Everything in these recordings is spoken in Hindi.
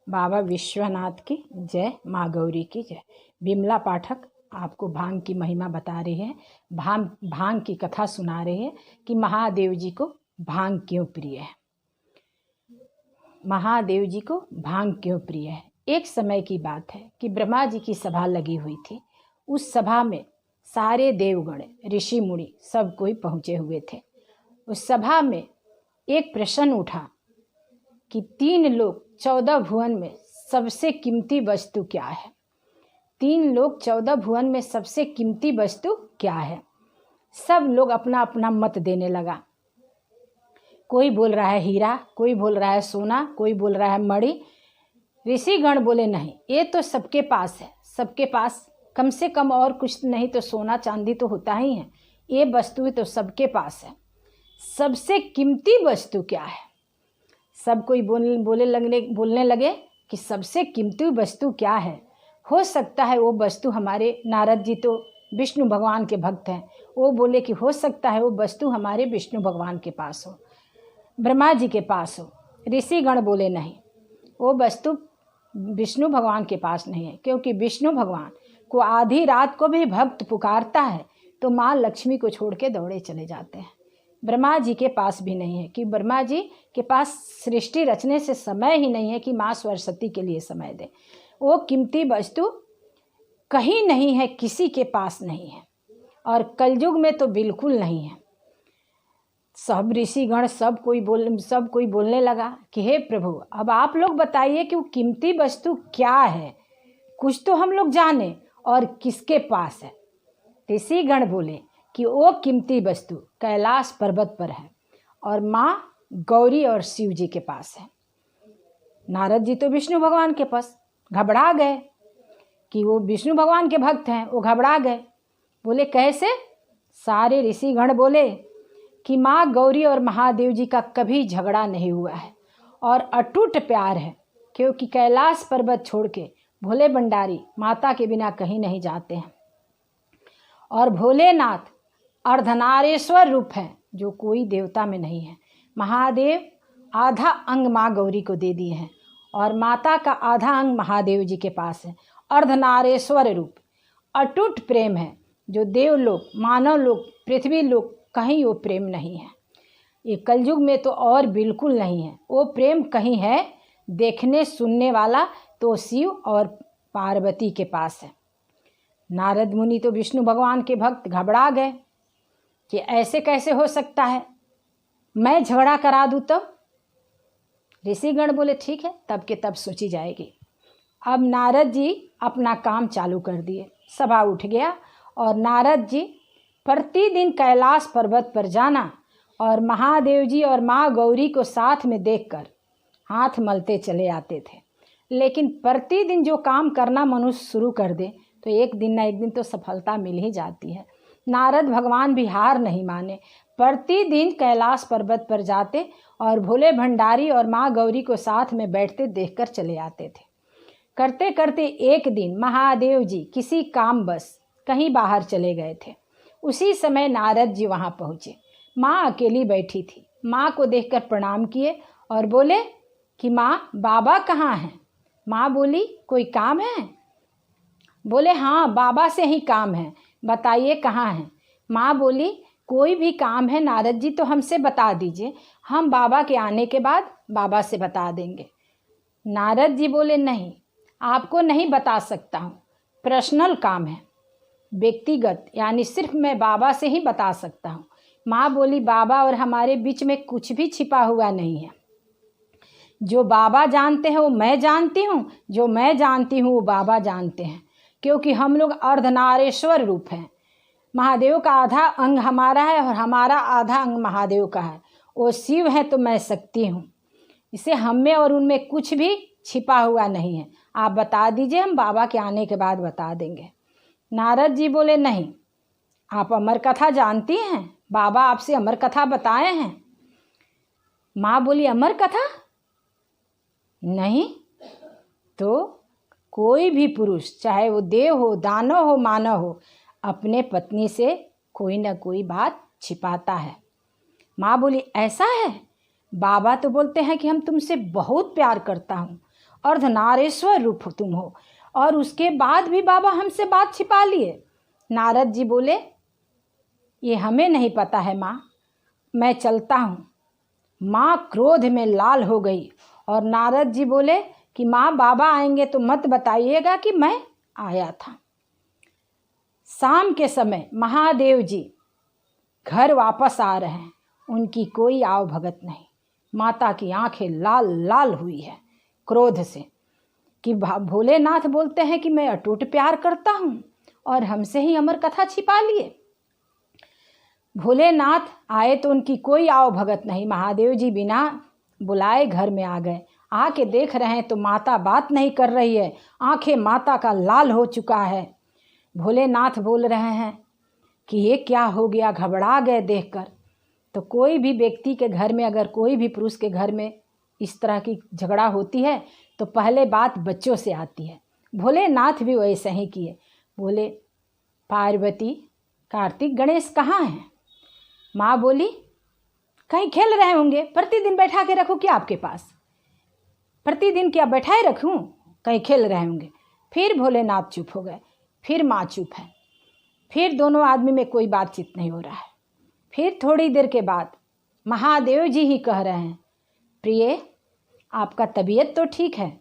बाबा विश्वनाथ की जय, माँ गौरी की जय। विमला पाठक आपको भांग की महिमा बता रही है, भांग की कथा सुना रही है कि महादेव जी को भांग क्यों प्रिय है। महादेव जी को भांग क्यों प्रिय है। एक समय की बात है कि ब्रह्मा जी की सभा लगी हुई थी। उस सभा में सारे देवगण, ऋषि मुनि सब कोई पहुँचे हुए थे। उस सभा में एक प्रश्न उठा कि 3 लोग 14 भुवन में सबसे कीमती वस्तु क्या है। 3 लोग 14 भुवन में सबसे कीमती वस्तु क्या है। सब लोग अपना अपना मत देने लगा। कोई बोल रहा है हीरा, कोई बोल रहा है सोना, कोई बोल रहा है मणि। ऋषिगण बोले नहीं, ये तो सबके पास है, सबके पास कम से कम और कुछ नहीं तो सोना चांदी तो होता ही है, ये वस्तु तो सबके पास है। सबसे कीमती वस्तु क्या है। सब कोई बोलने लगे कि सबसे कीमती वस्तु क्या है। हो सकता है वो वस्तु हमारे, नारद जी तो विष्णु भगवान के भक्त हैं, वो बोले कि हो सकता है वो वस्तु हमारे विष्णु भगवान के पास हो, ब्रह्मा जी के पास हो। ऋषिगण बोले नहीं, वो वस्तु विष्णु भगवान के पास नहीं है, क्योंकि विष्णु भगवान को आधी रात को भी भक्त पुकारता है तो माँ लक्ष्मी को छोड़ के दौड़े चले जाते हैं। ब्रह्मा जी के पास भी नहीं है कि ब्रह्मा जी के पास सृष्टि रचने से समय ही नहीं है कि माँ सरस्वती के लिए समय दे। वो कीमती वस्तु कहीं नहीं है, किसी के पास नहीं है, और कलयुग में तो बिल्कुल नहीं है। सब ऋषिगण सब कोई बोलने लगा कि हे प्रभु, अब आप लोग बताइए कि वो कीमती वस्तु क्या है, कुछ तो हम लोग जाने और किसके पास है। ऋषिगण बोले कि वो कीमती वस्तु कैलाश पर्वत पर है और माँ गौरी और शिव जी के पास है। नारद जी तो विष्णु भगवान के पास घबरा गए कि वो विष्णु भगवान के भक्त हैं, वो घबरा गए। बोले कैसे। सारे ऋषिगण बोले कि माँ गौरी और महादेव जी का कभी झगड़ा नहीं हुआ है और अटूट प्यार है, क्योंकि कैलाश पर्वत छोड़ के भोले भंडारी माता के बिना कहीं नहीं जाते हैं। और भोलेनाथ अर्धनारेश्वर रूप है, जो कोई देवता में नहीं है। महादेव आधा अंग माँ गौरी को दे दिए हैं और माता का आधा अंग महादेव जी के पास है। अर्धनारेश्वर रूप, अटूट प्रेम है, जो देवलोक, मानव लोक, पृथ्वी लोक कहीं वो प्रेम नहीं है। ये कलयुग में तो और बिल्कुल नहीं है। वो प्रेम कहीं है देखने सुनने वाला तो शिव और पार्वती के पास है। नारद मुनि तो विष्णु भगवान के भक्त घबरा गए कि ऐसे कैसे हो सकता है, मैं झगड़ा करा दूँ तब। ऋषिगण बोले ठीक है, तब के तब सोची जाएगी। अब नारद जी अपना काम चालू कर दिए। सभा उठ गया और नारद जी प्रतिदिन कैलाश पर्वत पर जाना और महादेव जी और माँ गौरी को साथ में देखकर हाथ मलते चले आते थे। लेकिन प्रतिदिन जो काम करना मनुष्य शुरू कर दे तो एक दिन ना एक दिन तो सफलता मिल ही जाती है। नारद भगवान भी हार नहीं माने, प्रतिदिन कैलाश पर्वत पर जाते और भोले भंडारी और माँ गौरी को साथ में बैठते देखकर चले आते थे। करते करते एक दिन महादेव जी किसी काम बस कहीं बाहर चले गए थे। उसी समय नारद जी वहाँ पहुँचे। माँ अकेली बैठी थी। माँ को देखकर प्रणाम किए और बोले कि माँ, बाबा कहाँ हैं। माँ बोली कोई काम है। बोले हाँ, बाबा से ही काम है, बताइए कहाँ हैं। माँ बोली कोई भी काम है नारद जी तो हमसे बता दीजिए, हम बाबा के आने के बाद बाबा से बता देंगे। नारद जी बोले नहीं, आपको नहीं बता सकता हूँ, पर्सनल काम है, व्यक्तिगत, यानी सिर्फ मैं बाबा से ही बता सकता हूँ। माँ बोली बाबा और हमारे बीच में कुछ भी छिपा हुआ नहीं है। जो बाबा जानते हैं वो मैं जानती हूँ, जो मैं जानती हूँ वो बाबा जानते हैं, क्योंकि हम लोग अर्धनारेश्वर रूप हैं। महादेव का आधा अंग हमारा है और हमारा आधा अंग महादेव का है। वो शिव है तो मैं शक्ति हूँ। इसे हम में और उनमें कुछ भी छिपा हुआ नहीं है। आप बता दीजिए, हम बाबा के आने के बाद बता देंगे। नारद जी बोले नहीं, आप अमर कथा जानती हैं, बाबा आपसे अमर कथा बताए हैं। माँ बोली अमर कथा नहीं, तो कोई भी पुरुष, चाहे वो देव हो, दानव हो, मानव हो, अपने पत्नी से कोई ना कोई बात छिपाता है। माँ बोली ऐसा है। बाबा तो बोलते हैं कि हम तुमसे बहुत प्यार करता हूँ अर्धनारेश्वर रूप तुम हो, और उसके बाद भी बाबा हमसे बात छिपा लिए। नारद जी बोले, ये हमें नहीं पता है माँ, मैं चलता हूँ। माँ क्रोध में लाल हो गई और नारद जी बोले कि माँ बाबा आएंगे तो मत बताइएगा कि मैं आया था। शाम के समय महादेव जी घर वापस आ रहे हैं, उनकी कोई आव भगत नहीं। माता की आंखें लाल लाल हुई है क्रोध से कि भोलेनाथ बोलते हैं कि मैं अटूट प्यार करता हूँ और हमसे ही अमर कथा छिपा लिए। भोलेनाथ आए तो उनकी कोई आव भगत नहीं। महादेव जी बिना बुलाए घर में आ गए। आके देख रहे हैं तो माता बात नहीं कर रही है, आंखें माता का लाल हो चुका है। भोलेनाथ बोल रहे हैं कि ये क्या हो गया, घबरा गए देखकर। तो कोई भी व्यक्ति के घर में, अगर कोई भी पुरुष के घर में इस तरह की झगड़ा होती है तो पहले बात बच्चों से आती है। भोलेनाथ भी वैसे ही किए। बोले, पार्वती, कार्तिक, गणेश कहाँ हैं? माँ बोली, कहीं खेल रहे होंगे, प्रतिदिन बैठा के रखूँ क्या आपके पास? प्रतिदिन क्या बैठाए रखूँ? कहीं खेल रहे होंगे। फिर भोलेनाथ चुप हो गए, फिर माँ चुप है, फिर दोनों आदमी में कोई बातचीत नहीं हो रहा है। फिर थोड़ी देर के बाद महादेव जी ही कह रहे हैं, प्रिय, आपका तबीयत तो ठीक है?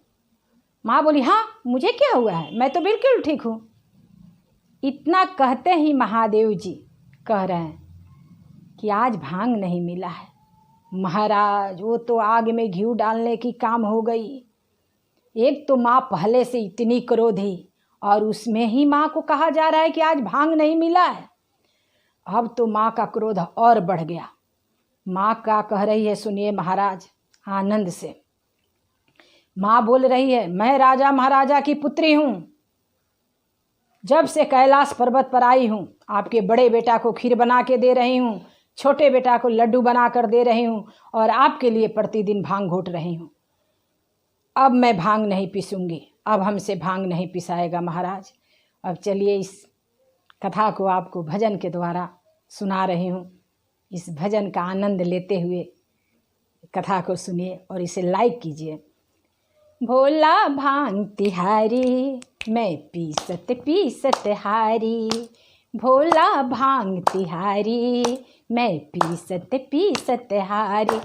माँ बोली, हाँ, मुझे क्या हुआ है, मैं तो बिल्कुल ठीक हूँ। इतना कहते ही महादेव जी कह रहे हैं कि आज भांग नहीं मिला है। महाराज, वो तो आग में घी डालने की काम हो गई। एक तो माँ पहले से इतनी क्रोधी और उसमें ही माँ को कहा जा रहा है कि आज भांग नहीं मिला है। अब तो माँ का क्रोध और बढ़ गया। माँ क्या कह रही है सुनिए महाराज, आनंद से। माँ बोल रही है, मैं राजा महाराजा की पुत्री हूँ। जब से कैलाश पर्वत पर आई हूँ, आपके बड़े बेटा को खीर बना के दे रही हूँ, छोटे बेटा को लड्डू बना कर दे रही हूँ और आपके लिए प्रतिदिन भांग घोट रही हूँ। अब मैं भांग नहीं पीसूंगी, अब हमसे भांग नहीं पिसाएगा महाराज। अब चलिए इस कथा को आपको भजन के द्वारा सुना रही हूँ। इस भजन का आनंद लेते हुए कथा को सुनिए और इसे लाइक कीजिए। भोला भांग तिहारी, मैं पीसत पीसत हारी। भोला भांग तिहारी, मैं पीसत पीसत हारी।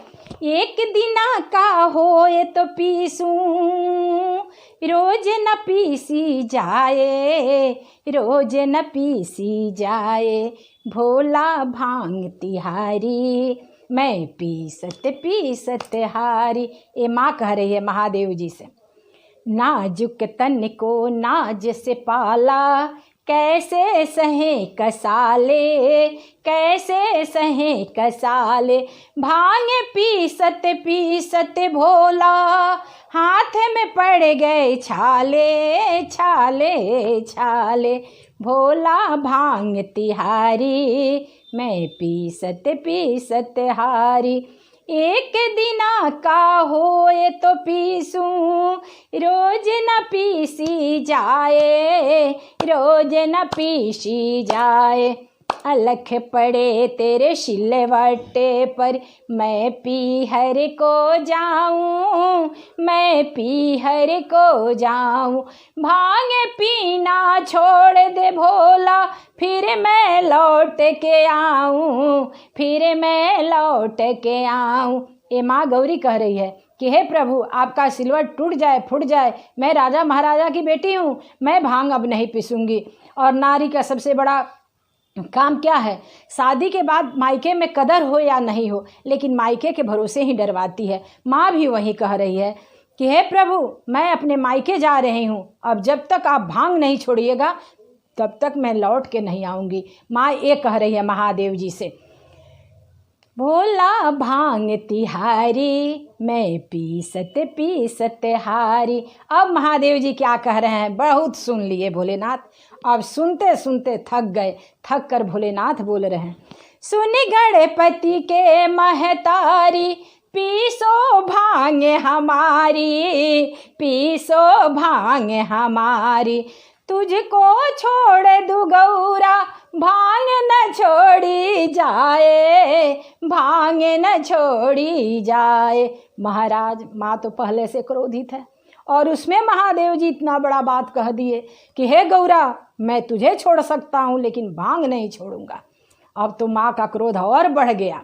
एक दिना का होए तो पीसूं, रोज न पीसी जाए, रोज न पीसी जाए। भोला भांग तिहारी, मैं पीसत पीसत हारी। ये माँ कह रही है महादेव जी से। नाजुक तन को नाज से पाला, कैसे सहे कसाले, कैसे सहे कसाले। भांग पीसत पीसत भोला, हाथ में पड़ गए छाले, छाले छाले। भोला भांग तिहारी, मैं पीसत पीसत हारी। एक दिना का होए तो पीसूं, रोज न पीसी जाए, रोज न पीसी जाए। अलख पड़े तेरे सिलवट्टे पर, मैं पीहर को जाऊं, मैं पीहर को जाऊं। भांग पीना छोड़ दे भोला, फिर मैं लौट के आऊं, फिर मैं लौट के आऊं। ये माँ गौरी कह रही है कि हे प्रभु, आपका सिलवट टूट जाए फूट जाए, मैं राजा महाराजा की बेटी हूँ, मैं भांग अब नहीं पीसूंगी। और नारी का सबसे बड़ा काम क्या है? शादी के बाद मायके में कदर हो या नहीं हो, लेकिन मायके के भरोसे ही डरवाती है। माँ भी वही कह रही है कि हे प्रभु, मैं अपने मायके जा रही हूँ, अब जब तक आप भांग नहीं छोड़िएगा तब तक मैं लौट के नहीं आऊँगी। माँ ये कह रही है महादेव जी से। भोला भांग तिहारी, मैं पीसत पीसत हारी। अब महादेव जी क्या कह रहे हैं बहुत सुन लिए भोलेनाथ। अब सुनते सुनते थक गए, थक कर भोलेनाथ बोल रहे हैं, सुन गणपति के महतारी, पीसो भांग हमारी, पीसो भांग हमारी। तुझको छोड़ दूँ गौरा, भांग न छोड़ी जाए, भांग न छोड़ी जाए। महाराज, माँ तो पहले से क्रोधित है और उसमें महादेव जी इतना बड़ा बात कह दिए कि हे गौरा, मैं तुझे छोड़ सकता हूँ लेकिन भांग नहीं छोड़ूंगा। अब तो माँ का क्रोध और बढ़ गया।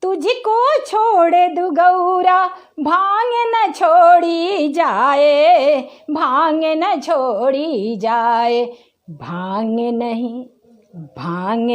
तुझको छोड़ दू गौरा, भांग न छोड़ी जाए, भांग न छोड़ी जाए। भांग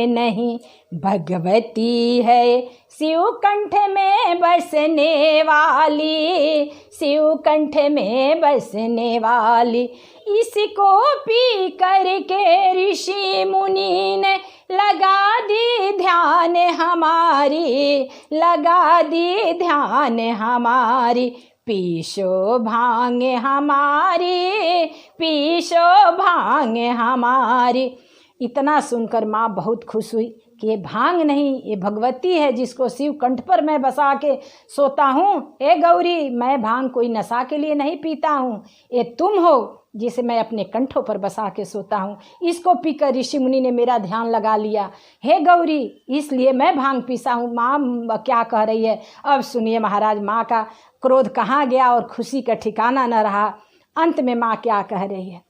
नहीं भगवती है, शिव कंठ में बसने वाली, शिव कंठ में बसने वाली। इसको पी करके ऋषि मुनि ने लगा दी ध्यान हमारी, लगा दी ध्यान हमारी। पीशो भांग हमारी, पीशो भांग हमारी। इतना सुनकर माँ बहुत खुश हुई कि ये भांग नहीं, ये भगवती है जिसको शिव कंठ पर मैं बसा के सोता हूँ। ए गौरी, मैं भांग कोई नशा के लिए नहीं पीता हूँ, ये तुम हो जिसे मैं अपने कंठों पर बसा के सोता हूँ। इसको पीकर ऋषि मुनि ने मेरा ध्यान लगा लिया। हे गौरी, इसलिए मैं भांग पीसा हूँ। माँ क्या कह रही है अब सुनिए महाराज। माँ का क्रोध कहाँ गया और खुशी का ठिकाना न रहा। अंत में माँ क्या कह रही है।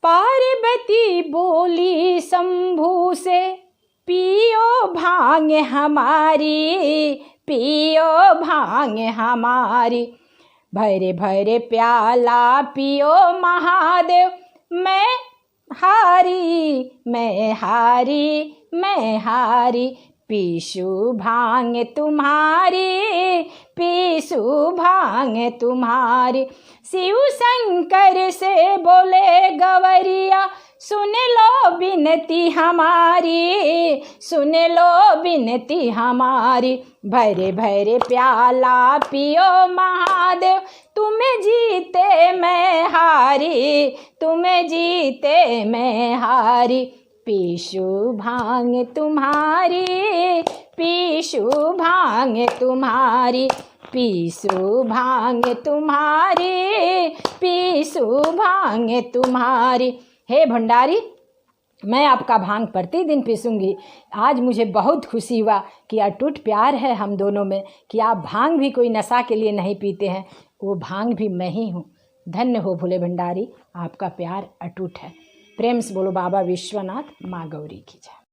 पार्वती बोली शंभू से, पियो भांग हमारी, पियो भांग हमारी। भरे भरे प्याला पियो महादेव, मैं हारी, मैं हारी, मैं हारी। पीसू भांग तुम्हारी, पीसू भांग तुम्हारी। शिव शंकर से बोले गवरिया, सुन लो बिनती हमारी, सुन लो बिनती हमारी। भरे भरे प्याला पियो महादेव, तुम जीते मैं हारी, तुम जीते मैं हारी। पीसू भांग तुम्हारी, पीसू भांग तुम्हारी, पीसू भांग तुम्हारी, पीसू भांग तुम्हारी। हे भंडारी, मैं आपका भांग प्रतिदिन पीसूंगी। आज मुझे बहुत खुशी हुआ कि अटूट प्यार है हम दोनों में, कि आप भांग भी कोई नशा के लिए नहीं पीते हैं, वो भांग भी मैं ही हूँ। धन्य हो भोले भंडारी, आपका प्यार अटूट है। प्रेम से बोलो बाबा विश्वनाथ, माँ गौरी की जय।